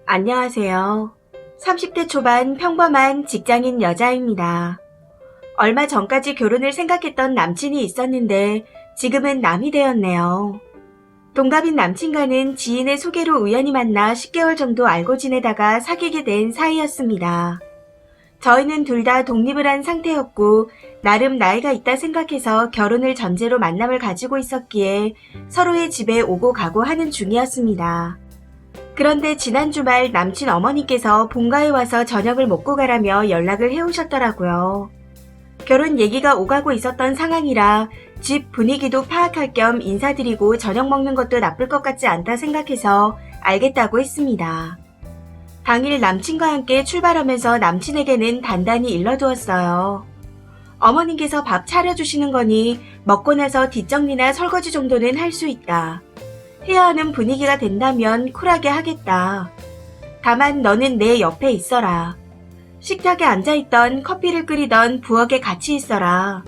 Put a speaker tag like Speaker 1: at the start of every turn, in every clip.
Speaker 1: 안녕하세요. 30대 초반 평범한 직장인 여자입니다. 얼마 전까지 결혼을 생각했던 남친이 있었는데 지금은 남이 되었네요. 동갑인 남친과는 지인의 소개로 우연히 만나 10개월 정도 알고 지내다가 사귀게 된 사이였습니다. 저희는 둘 다 독립을 한 상태였고 나름 나이가 있다 생각해서 결혼을 전제로 만남을 가지고 있었기에 서로의 집에 오고 가고 하는 중이었습니다. 그런데 지난 주말 남친 어머니께서 본가에 와서 저녁을 먹고 가라며 연락을 해오셨더라고요. 결혼 얘기가 오가고 있었던 상황이라 집 분위기도 파악할 겸 인사드리고 저녁 먹는 것도 나쁠 것 같지 않다 생각해서 알겠다고 했습니다. 당일 남친과 함께 출발하면서 남친에게는 단단히 일러두었어요. 어머님께서 밥 차려주시는 거니 먹고 나서 뒷정리나 설거지 정도는 할 수 있다. 해야 하는 분위기가 된다면 쿨하게 하겠다. 다만 너는 내 옆에 있어라. 식탁에 앉아있던 커피를 끓이던 부엌에 같이 있어라.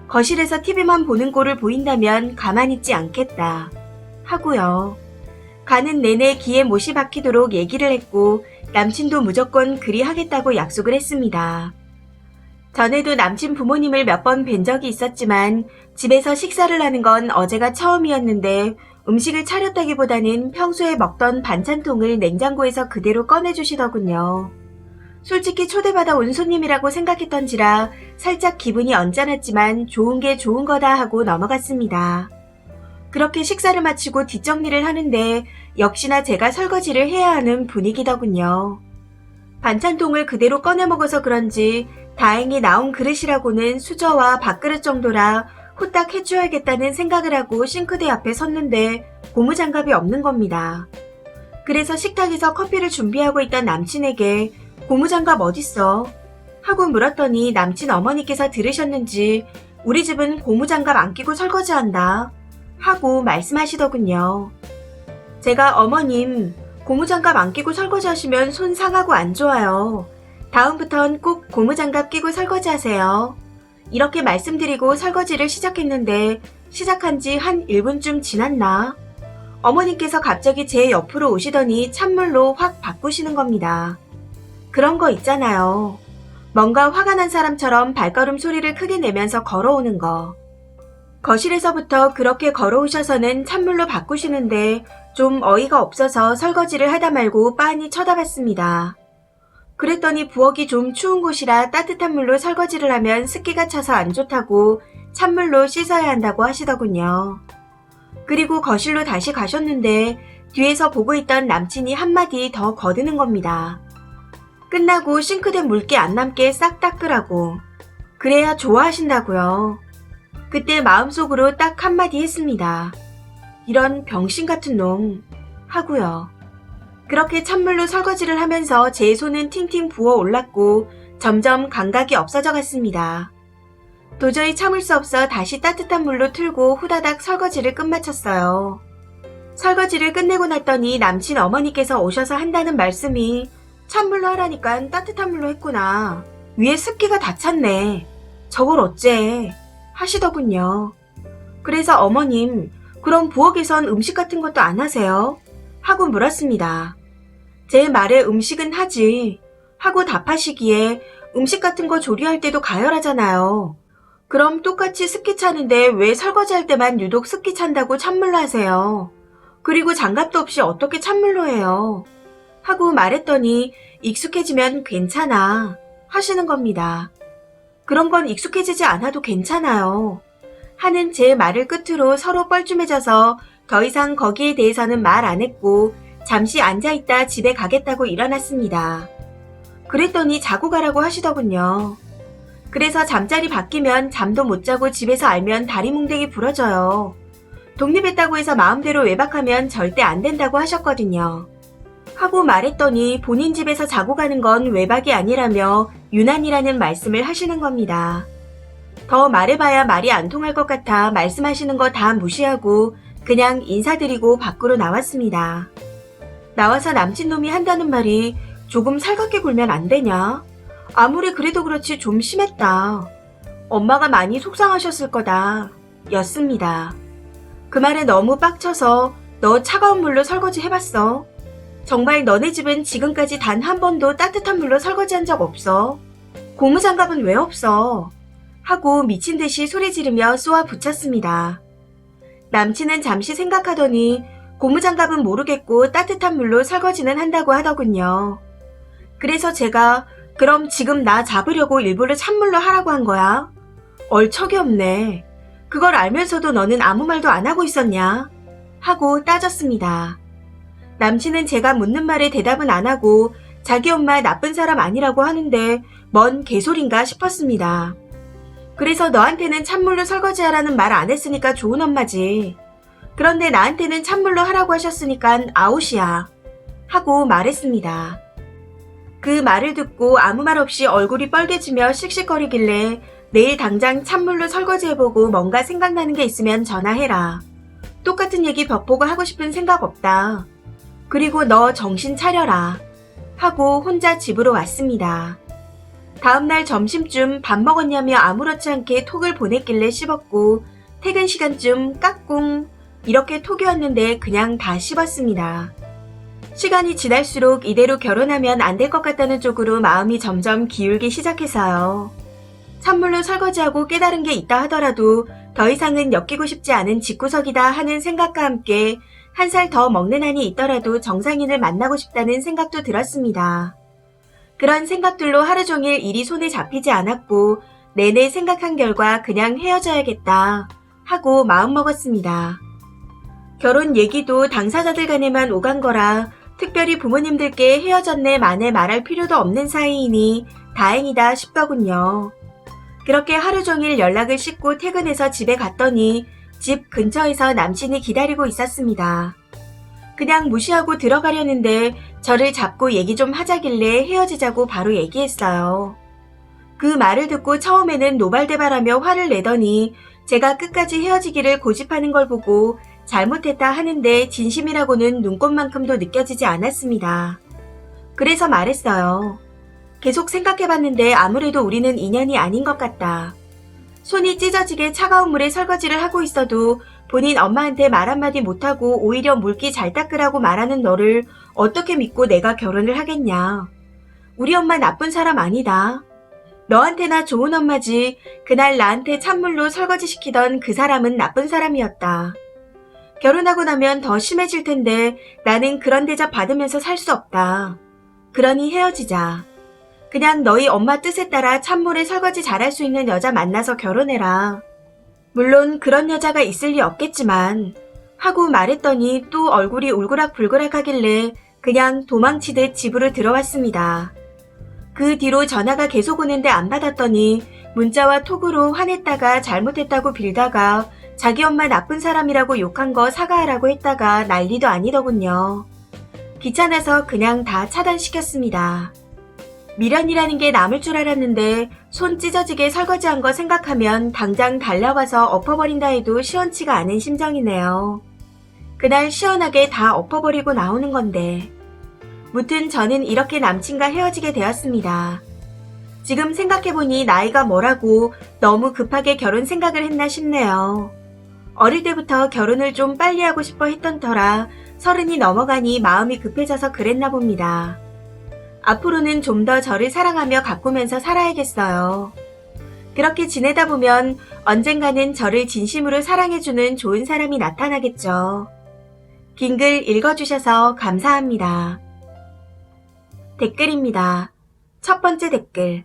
Speaker 1: 거실에서 TV만 보는 꼴을 보인다면 가만히 있지 않겠다. 하고요. 가는 내내 귀에 못이 박히도록 얘기를 했고 남친도 무조건 그리 하겠다고 약속을 했습니다. 전에도 남친 부모님을 몇 번 뵌 적이 있었지만 집에서 식사를 하는 건 어제가 처음이었는데 음식을 차렸다기보다는 평소에 먹던 반찬통을 냉장고에서 그대로 꺼내주시더군요. 솔직히 초대받아 온 손님이라고 생각했던지라 살짝 기분이 언짢았지만 좋은 게 좋은 거다 하고 넘어갔습니다. 그렇게 식사를 마치고 뒷정리를 하는데 역시나 제가 설거지를 해야 하는 분위기더군요. 반찬통을 그대로 꺼내 먹어서 그런지 다행히 나온 그릇이라고는 수저와 밥그릇 정도라 후딱 해줘야겠다는 생각을 하고 싱크대 앞에 섰는데 고무장갑이 없는 겁니다. 그래서 식탁에서 커피를 준비하고 있던 남친에게 고무장갑 어딨어? 하고 물었더니 남친 어머니께서 들으셨는지 우리 집은 고무장갑 안 끼고 설거지한다 하고 말씀하시더군요. 제가 어머님 고무장갑 안 끼고 설거지하시면 손 상하고 안 좋아요. 다음부턴 꼭 고무장갑 끼고 설거지하세요. 이렇게 말씀드리고 설거지를 시작했는데 시작한 지 한 1분쯤 지났나? 어머니께서 갑자기 제 옆으로 오시더니 찬물로 확 바꾸시는 겁니다. 그런 거 있잖아요. 뭔가 화가 난 사람처럼 발걸음 소리를 크게 내면서 걸어오는 거. 거실에서부터 그렇게 걸어오셔서는 찬물로 바꾸시는데 좀 어이가 없어서 설거지를 하다 말고 빤히 쳐다봤습니다. 그랬더니 부엌이 좀 추운 곳이라 따뜻한 물로 설거지를 하면 습기가 차서 안 좋다고 찬물로 씻어야 한다고 하시더군요. 그리고 거실로 다시 가셨는데 뒤에서 보고 있던 남친이 한마디 더 거드는 겁니다. 끝나고 싱크대 물기 안 남게 싹 닦으라고. 그래야 좋아하신다고요. 그때 마음속으로 딱 한마디 했습니다. 이런 병신 같은 놈 하고요. 그렇게 찬물로 설거지를 하면서 제 손은 팅팅 부어 올랐고 점점 감각이 없어져 갔습니다. 도저히 참을 수 없어 다시 따뜻한 물로 틀고 후다닥 설거지를 끝마쳤어요. 설거지를 끝내고 났더니 남친 어머니께서 오셔서 한다는 말씀이 찬물로 하라니까 따뜻한 물로 했구나. 위에 습기가 다 찼네. 저걸 어째 하시더군요. 그래서 어머님, 그럼 부엌에선 음식 같은 것도 안 하세요? 하고 물었습니다. 제 말에 음식은 하지 하고 답하시기에 음식 같은 거 조리할 때도 가열하잖아요. 그럼 똑같이 습기 차는데 왜 설거지할 때만 유독 습기 찬다고 찬물로 하세요? 그리고 장갑도 없이 어떻게 찬물로 해요? 하고 말했더니 익숙해지면 괜찮아 하시는 겁니다. 그런 건 익숙해지지 않아도 괜찮아요. 하는 제 말을 끝으로 서로 뻘쭘해져서 더 이상 거기에 대해서는 말 안 했고 잠시 앉아있다 집에 가겠다고 일어났습니다. 그랬더니 자고 가라고 하시더군요. 그래서 잠자리 바뀌면 잠도 못 자고 집에서 알면 다리 뭉댕이 부러져요. 독립했다고 해서 마음대로 외박하면 절대 안 된다고 하셨거든요. 하고 말했더니 본인 집에서 자고 가는 건 외박이 아니라며 유난이라는 말씀을 하시는 겁니다. 더 말해봐야 말이 안 통할 것 같아 말씀하시는 거 다 무시하고 그냥 인사드리고 밖으로 나왔습니다. 나와서 남친놈이 한다는 말이 조금 살갑게 굴면 안 되냐? 아무리 그래도 그렇지 좀 심했다. 엄마가 많이 속상하셨을 거다. 였습니다. 그 말에 너무 빡쳐서 너 차가운 물로 설거지 해봤어? 정말 너네 집은 지금까지 단 한 번도 따뜻한 물로 설거지한 적 없어? 고무장갑은 왜 없어? 하고 미친 듯이 소리 지르며 쏘아 붙였습니다. 남친은 잠시 생각하더니 고무장갑은 모르겠고 따뜻한 물로 설거지는 한다고 하더군요. 그래서 제가 그럼 지금 나 잡으려고 일부러 찬물로 하라고 한 거야? 얼척이 없네. 그걸 알면서도 너는 아무 말도 안 하고 있었냐? 하고 따졌습니다. 남친은 제가 묻는 말에 대답은 안 하고 자기 엄마 나쁜 사람 아니라고 하는데 뭔 개소린가 싶었습니다. 그래서 너한테는 찬물로 설거지하라는 말 안 했으니까 좋은 엄마지. 그런데 나한테는 찬물로 하라고 하셨으니까 아웃이야. 하고 말했습니다. 그 말을 듣고 아무 말 없이 얼굴이 빨개지며 씩씩거리길래 내일 당장 찬물로 설거지해보고 뭔가 생각나는 게 있으면 전화해라. 똑같은 얘기 벽보고 하고 싶은 생각 없다. 그리고 너 정신 차려라. 하고 혼자 집으로 왔습니다. 다음날 점심쯤 밥 먹었냐며 아무렇지 않게 톡을 보냈길래 씹었고 퇴근 시간쯤 까꿍 이렇게 톡이 왔는데 그냥 다 씹었습니다. 시간이 지날수록 이대로 결혼하면 안 될 것 같다는 쪽으로 마음이 점점 기울기 시작해서요. 찬물로 설거지하고 깨달은 게 있다 하더라도 더 이상은 엮이고 싶지 않은 집구석이다 하는 생각과 함께 한 살 더 먹는 한이 있더라도 정상인을 만나고 싶다는 생각도 들었습니다. 그런 생각들로 하루 종일 일이 손에 잡히지 않았고 내내 생각한 결과 그냥 헤어져야겠다 하고 마음먹었습니다. 결혼 얘기도 당사자들 간에만 오간 거라 특별히 부모님들께 헤어졌네 만에 말할 필요도 없는 사이이니 다행이다 싶더군요. 그렇게 하루 종일 연락을 씻고 퇴근해서 집에 갔더니 집 근처에서 남친이 기다리고 있었습니다. 그냥 무시하고 들어가려는데 저를 잡고 얘기 좀 하자길래 헤어지자고 바로 얘기했어요. 그 말을 듣고 처음에는 노발대발하며 화를 내더니 제가 끝까지 헤어지기를 고집하는 걸 보고 잘못했다 하는데 진심이라고는 눈꽃만큼도 느껴지지 않았습니다. 그래서 말했어요. 계속 생각해봤는데 아무래도 우리는 인연이 아닌 것 같다. 손이 찢어지게 차가운 물에 설거지를 하고 있어도 본인 엄마한테 말 한마디 못하고 오히려 물기 잘 닦으라고 말하는 너를 어떻게 믿고 내가 결혼을 하겠냐. 우리 엄마 나쁜 사람 아니다. 너한테나 좋은 엄마지 그날 나한테 찬물로 설거지 시키던 그 사람은 나쁜 사람이었다. 결혼하고 나면 더 심해질 텐데 나는 그런 대접 받으면서 살 수 없다. 그러니 헤어지자. 그냥 너희 엄마 뜻에 따라 찬물에 설거지 잘할 수 있는 여자 만나서 결혼해라. 물론 그런 여자가 있을 리 없겠지만 하고 말했더니 또 얼굴이 울그락불그락 하길래 그냥 도망치듯 집으로 들어왔습니다. 그 뒤로 전화가 계속 오는데 안 받았더니 문자와 톡으로 화냈다가 잘못했다고 빌다가 자기 엄마 나쁜 사람이라고 욕한 거 사과하라고 했다가 난리도 아니더군요. 귀찮아서 그냥 다 차단시켰습니다. 미련이라는 게 남을 줄 알았는데 손 찢어지게 설거지한 거 생각하면 당장 달려와서 엎어버린다 해도 시원치가 않은 심정이네요. 그날 시원하게 다 엎어버리고 나오는 건데. 무튼 저는 이렇게 남친과 헤어지게 되었습니다. 지금 생각해보니 나이가 뭐라고 너무 급하게 결혼 생각을 했나 싶네요. 어릴 때부터 결혼을 좀 빨리 하고 싶어 했던 터라 30이 넘어가니 마음이 급해져서 그랬나 봅니다. 앞으로는 좀 더 저를 사랑하며 가꾸면서 살아야겠어요. 그렇게 지내다 보면 언젠가는 저를 진심으로 사랑해주는 좋은 사람이 나타나겠죠. 긴 글 읽어주셔서 감사합니다. 댓글입니다. 첫 번째 댓글.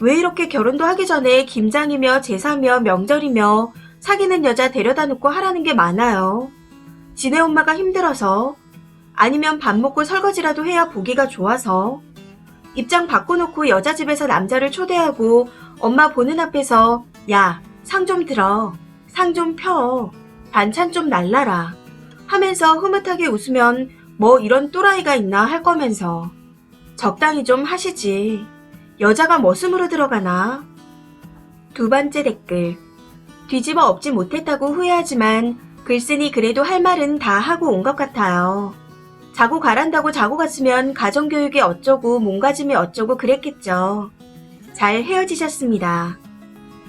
Speaker 1: 왜 이렇게 결혼도 하기 전에 김장이며 제사며 명절이며 사귀는 여자 데려다 놓고 하라는 게 많아요. 지네 엄마가 힘들어서 아니면 밥 먹고 설거지라도 해야 보기가 좋아서 입장 바꿔놓고 여자 집에서 남자를 초대하고 엄마 보는 앞에서 야, 상 좀 들어, 상 좀 펴, 반찬 좀 날라라 하면서 흐뭇하게 웃으면 뭐 이런 또라이가 있나 할 거면서 적당히 좀 하시지. 여자가 머슴으로 들어가나? 두 번째 댓글. 뒤집어 엎지 못했다고 후회하지만 글쓰니 그래도 할 말은 다 하고 온 것 같아요. 자고 가란다고 자고 갔으면 가정교육이 어쩌고 몸가짐이 어쩌고 그랬겠죠. 잘 헤어지셨습니다.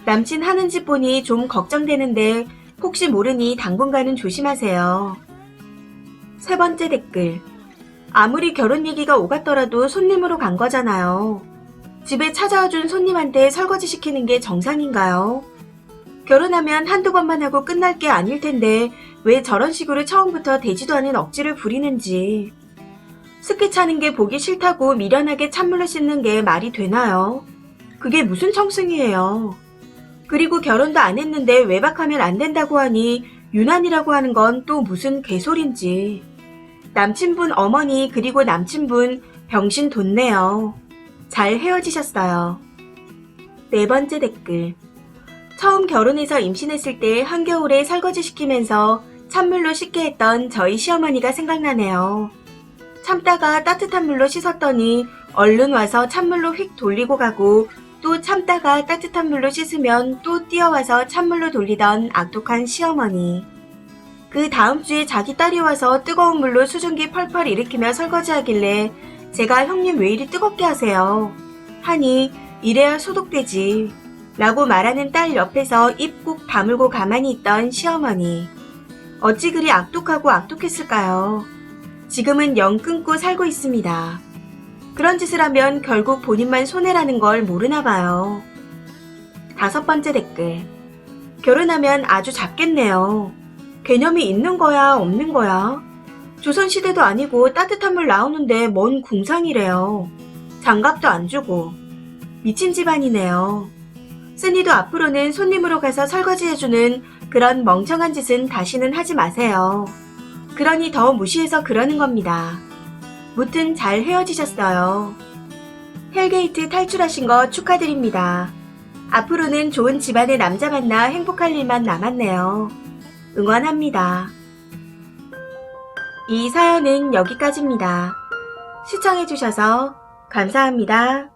Speaker 1: 남친 하는 짓 보니 좀 걱정되는데 혹시 모르니 당분간은 조심하세요. 세 번째 댓글. 아무리 결혼 얘기가 오갔더라도 손님으로 간 거잖아요. 집에 찾아와 준 손님한테 설거지 시키는 게 정상인가요? 결혼하면 한두 번만 하고 끝날 게 아닐 텐데 왜 저런 식으로 처음부터 되지도 않은 억지를 부리는지. 습기 차는 게 보기 싫다고 미련하게 찬물로 씻는 게 말이 되나요? 그게 무슨 청승이에요. 그리고 결혼도 안 했는데 외박하면 안 된다고 하니 유난이라고 하는 건 또 무슨 개소린지. 남친분 어머니 그리고 남친분 병신 돋네요. 잘 헤어지셨어요. 네 번째 댓글. 처음 결혼해서 임신했을 때 한겨울에 설거지 시키면서 찬물로 씻게 했던 저희 시어머니가 생각나네요. 참다가 따뜻한 물로 씻었더니 얼른 와서 찬물로 휙 돌리고 가고 또 참다가 따뜻한 물로 씻으면 또 뛰어와서 찬물로 돌리던 악독한 시어머니. 그 다음 주에 자기 딸이 와서 뜨거운 물로 수증기 펄펄 일으키며 설거지하길래 제가 형님 왜 이리 뜨겁게 하세요? 하니 이래야 소독되지 라고 말하는 딸 옆에서 입 꾹 다물고 가만히 있던 시어머니. 어찌 그리 악독하고 악독했을까요? 지금은 영 끊고 살고 있습니다. 그런 짓을 하면 결국 본인만 손해라는 걸 모르나 봐요. 다섯 번째 댓글. 결혼하면 아주 작겠네요. 개념이 있는 거야, 없는 거야? 조선시대도 아니고 따뜻한 물 나오는데 뭔 궁상이래요. 장갑도 안 주고. 미친 집안이네요. 쓰니도 앞으로는 손님으로 가서 설거지해주는 그런 멍청한 짓은 다시는 하지 마세요. 그러니 더 무시해서 그러는 겁니다. 무튼 잘 헤어지셨어요. 헬게이트 탈출하신 거 축하드립니다. 앞으로는 좋은 집안의 남자 만나 행복할 일만 남았네요. 응원합니다. 이 사연은 여기까지입니다. 시청해주셔서 감사합니다.